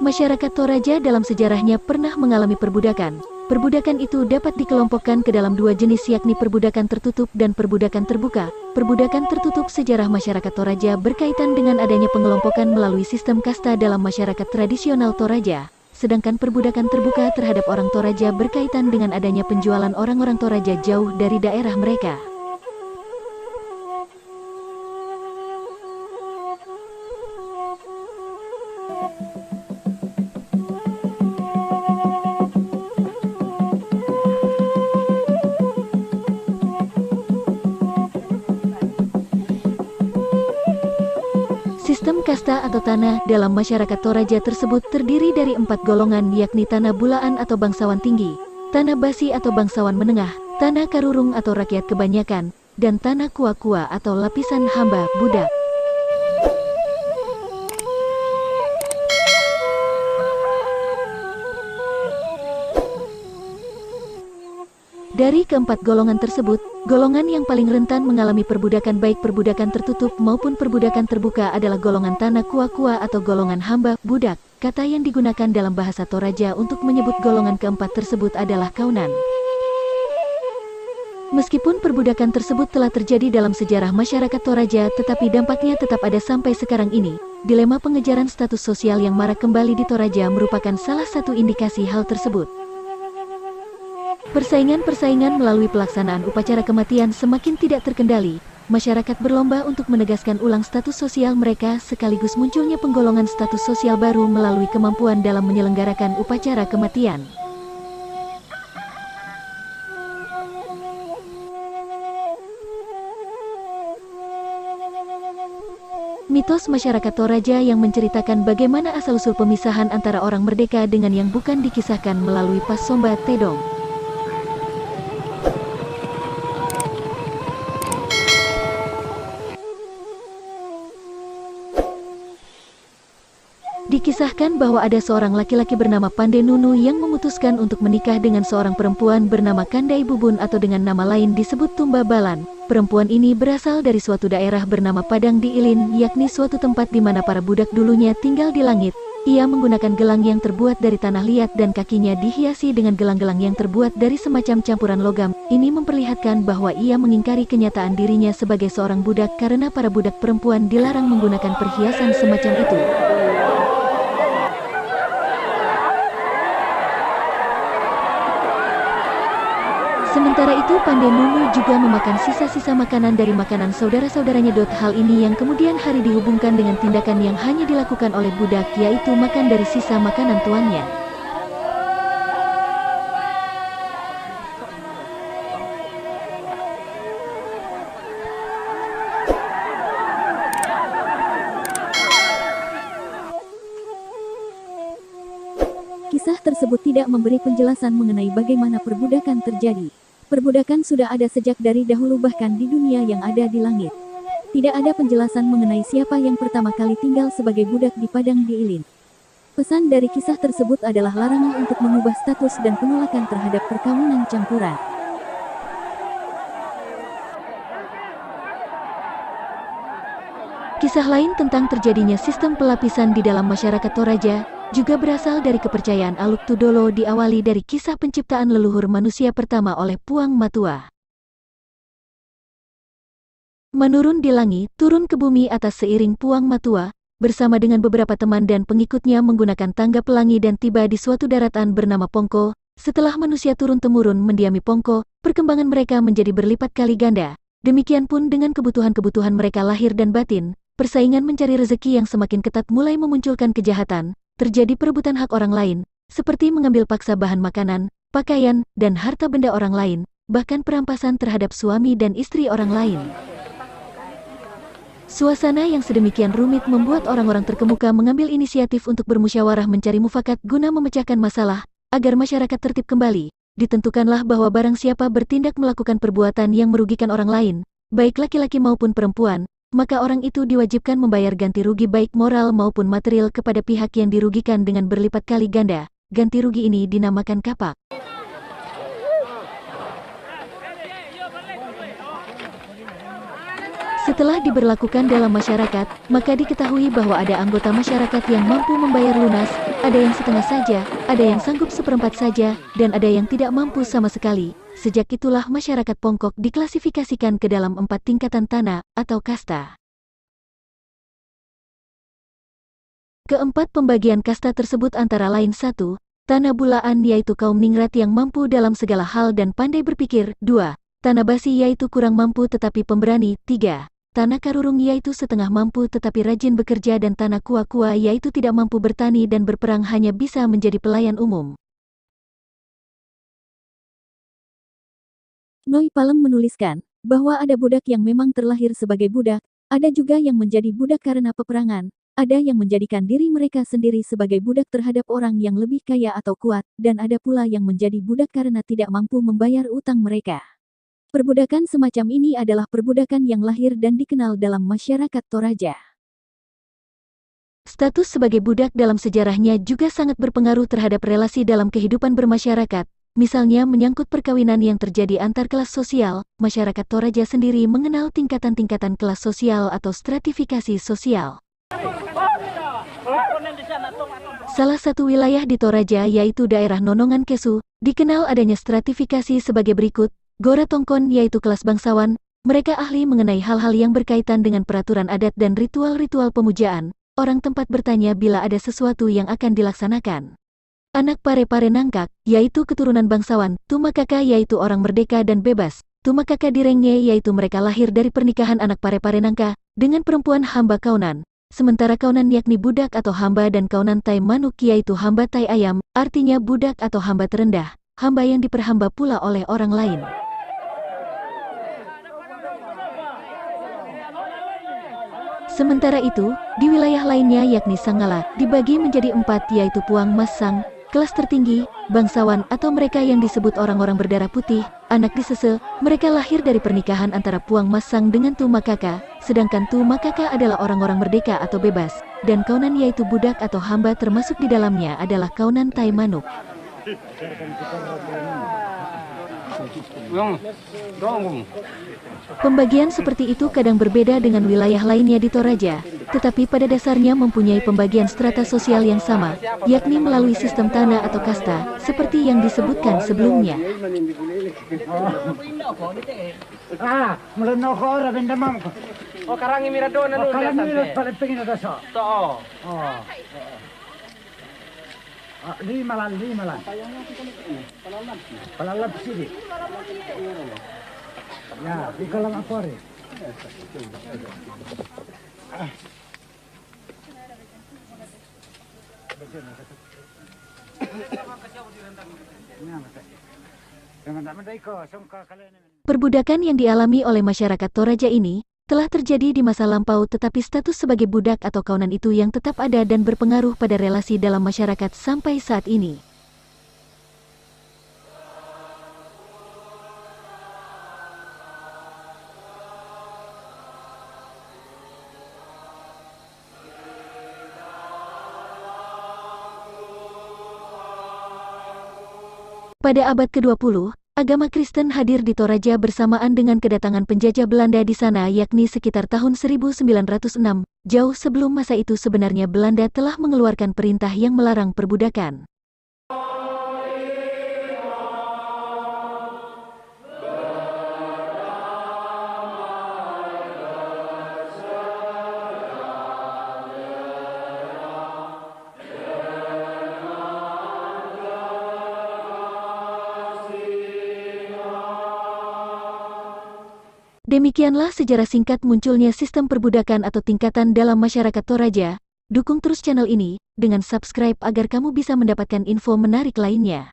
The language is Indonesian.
Masyarakat Toraja dalam sejarahnya pernah mengalami perbudakan. Perbudakan itu dapat dikelompokkan ke dalam dua jenis, yakni perbudakan tertutup dan perbudakan terbuka. Perbudakan tertutup sejarah masyarakat Toraja berkaitan dengan adanya pengelompokan melalui sistem kasta dalam masyarakat tradisional Toraja. Sedangkan perbudakan terbuka terhadap orang Toraja berkaitan dengan adanya penjualan orang-orang Toraja jauh dari daerah mereka. Sistem kasta atau tanah dalam masyarakat Toraja tersebut terdiri dari 4 golongan, yakni tanah bulaan atau bangsawan tinggi, tanah basi atau bangsawan menengah, tanah karurung atau rakyat kebanyakan, dan tanah kua-kua atau lapisan hamba budak. Dari keempat golongan tersebut, golongan yang paling rentan mengalami perbudakan baik perbudakan tertutup maupun perbudakan terbuka adalah golongan tanah kua-kua atau golongan hamba budak. Kata yang digunakan dalam bahasa Toraja untuk menyebut golongan keempat tersebut adalah kaunan. Meskipun perbudakan tersebut telah terjadi dalam sejarah masyarakat Toraja, tetapi dampaknya tetap ada sampai sekarang ini. Dilema pengejaran status sosial yang marak kembali di Toraja merupakan salah satu indikasi hal tersebut. Persaingan melalui pelaksanaan upacara kematian semakin tidak terkendali. Masyarakat berlomba untuk menegaskan ulang status sosial mereka, sekaligus munculnya penggolongan status sosial baru melalui kemampuan dalam menyelenggarakan upacara kematian. Mitos masyarakat Toraja yang menceritakan bagaimana asal-usul pemisahan antara orang merdeka dengan yang bukan dikisahkan melalui Pas Somba Tedong. Dikisahkan bahwa ada seorang laki-laki bernama Pandai Nunu yang memutuskan untuk menikah dengan seorang perempuan bernama Kandai Bubun atau dengan nama lain disebut Tumba Balan. Perempuan ini berasal dari suatu daerah bernama Padang di Ilin, yakni suatu tempat di mana para budak dulunya tinggal di langit. Ia menggunakan gelang yang terbuat dari tanah liat dan kakinya dihiasi dengan gelang-gelang yang terbuat dari semacam campuran logam. Ini memperlihatkan bahwa ia mengingkari kenyataan dirinya sebagai seorang budak karena para budak perempuan dilarang menggunakan perhiasan semacam itu. Sementara itu, Pandai Nunu juga memakan sisa-sisa makanan dari makanan saudara-saudaranya. Hal ini yang kemudian hari dihubungkan dengan tindakan yang hanya dilakukan oleh budak, yaitu makan dari sisa makanan tuannya. Kisah tersebut tidak memberi penjelasan mengenai bagaimana perbudakan terjadi. Perbudakan sudah ada sejak dari dahulu, bahkan di dunia yang ada di langit. Tidak ada penjelasan mengenai siapa yang pertama kali tinggal sebagai budak di Padang di Ilin. Pesan dari kisah tersebut adalah larangan untuk mengubah status dan penolakan terhadap perkawinan campuran. Kisah lain tentang terjadinya sistem pelapisan di dalam masyarakat Toraja juga berasal dari kepercayaan Aluk Tudolo, diawali dari kisah penciptaan leluhur manusia pertama oleh Puang Matua. Menurun di langit, turun ke bumi atas seiring Puang Matua, bersama dengan beberapa teman dan pengikutnya menggunakan tangga pelangi dan tiba di suatu daratan bernama Pongko. Setelah manusia turun-temurun mendiami Pongko, perkembangan mereka menjadi berlipat kali ganda. Demikian pun dengan kebutuhan-kebutuhan mereka lahir dan batin, persaingan mencari rezeki yang semakin ketat mulai memunculkan kejahatan. Terjadi perebutan hak orang lain, seperti mengambil paksa bahan makanan, pakaian, dan harta benda orang lain, bahkan perampasan terhadap suami dan istri orang lain. Suasana yang sedemikian rumit membuat orang-orang terkemuka mengambil inisiatif untuk bermusyawarah mencari mufakat guna memecahkan masalah, agar masyarakat tertib kembali. Ditentukanlah bahwa barang siapa bertindak melakukan perbuatan yang merugikan orang lain, baik laki-laki maupun perempuan, maka orang itu diwajibkan membayar ganti rugi baik moral maupun material kepada pihak yang dirugikan dengan berlipat kali ganda. Ganti rugi ini dinamakan kapak. Setelah diberlakukan dalam masyarakat, maka diketahui bahwa ada anggota masyarakat yang mampu membayar lunas, ada yang setengah saja, ada yang sanggup seperempat saja, dan ada yang tidak mampu sama sekali. Sejak itulah masyarakat Pongkok diklasifikasikan ke dalam 4 tingkatan tanah atau kasta. Keempat pembagian kasta tersebut antara lain 1. Tanah bulaan yaitu kaum ningrat yang mampu dalam segala hal dan pandai berpikir. 2. Tanah basi yaitu kurang mampu tetapi pemberani. 3. Tanah karurung yaitu setengah mampu tetapi rajin bekerja dan tanah kua-kua yaitu tidak mampu bertani dan berperang hanya bisa menjadi pelayan umum. Noi Palem menuliskan bahwa ada budak yang memang terlahir sebagai budak, ada juga yang menjadi budak karena peperangan, ada yang menjadikan diri mereka sendiri sebagai budak terhadap orang yang lebih kaya atau kuat, dan ada pula yang menjadi budak karena tidak mampu membayar utang mereka. Perbudakan semacam ini adalah perbudakan yang lahir dan dikenal dalam masyarakat Toraja. Status sebagai budak dalam sejarahnya juga sangat berpengaruh terhadap relasi dalam kehidupan bermasyarakat. Misalnya menyangkut perkawinan yang terjadi antar kelas sosial, masyarakat Toraja sendiri mengenal tingkatan-tingkatan kelas sosial atau stratifikasi sosial. Salah satu wilayah di Toraja yaitu daerah Nonongan Kesu, dikenal adanya stratifikasi sebagai berikut. Gora Tongkon yaitu kelas bangsawan, mereka ahli mengenai hal-hal yang berkaitan dengan peraturan adat dan ritual-ritual pemujaan. Orang tempat bertanya bila ada sesuatu yang akan dilaksanakan. Anak Pare-Pare Nangkak, yaitu keturunan bangsawan. Tumakaka yaitu orang merdeka dan bebas. Tumakaka Direnge yaitu mereka lahir dari pernikahan anak Pare-Pare Nangka dengan perempuan hamba kaunan. Sementara kaunan yakni budak atau hamba dan kaunan tai manuk yaitu hamba tai ayam, artinya budak atau hamba terendah, hamba yang diperhamba pula oleh orang lain. Sementara itu, di wilayah lainnya yakni Sanggala, dibagi menjadi 4 yaitu Puang Mas Sang, kelas tertinggi, bangsawan atau mereka yang disebut orang-orang berdarah putih, anak disese, mereka lahir dari pernikahan antara Puang Mas Sang dengan Tumakaka, sedangkan Tumakaka adalah orang-orang merdeka atau bebas, dan kaunan yaitu budak atau hamba termasuk di dalamnya adalah kaunan tai manuk. Pembagian seperti itu kadang berbeda dengan wilayah lainnya di Toraja, tetapi pada dasarnya mempunyai pembagian strata sosial yang sama, yakni melalui sistem tanah atau kasta, seperti yang disebutkan sebelumnya. Ya, di kolam akuarium. Perbudakan yang dialami oleh masyarakat Toraja ini telah terjadi di masa lampau, tetapi status sebagai budak atau kaunan itu yang tetap ada dan berpengaruh pada relasi dalam masyarakat sampai saat ini. Pada abad ke-20, agama Kristen hadir di Toraja bersamaan dengan kedatangan penjajah Belanda di sana yakni sekitar tahun 1906. Jauh sebelum masa itu sebenarnya Belanda telah mengeluarkan perintah yang melarang perbudakan. Demikianlah sejarah singkat munculnya sistem perbudakan atau tingkatan dalam masyarakat Toraja. Dukung terus channel ini dengan subscribe agar kamu bisa mendapatkan info menarik lainnya.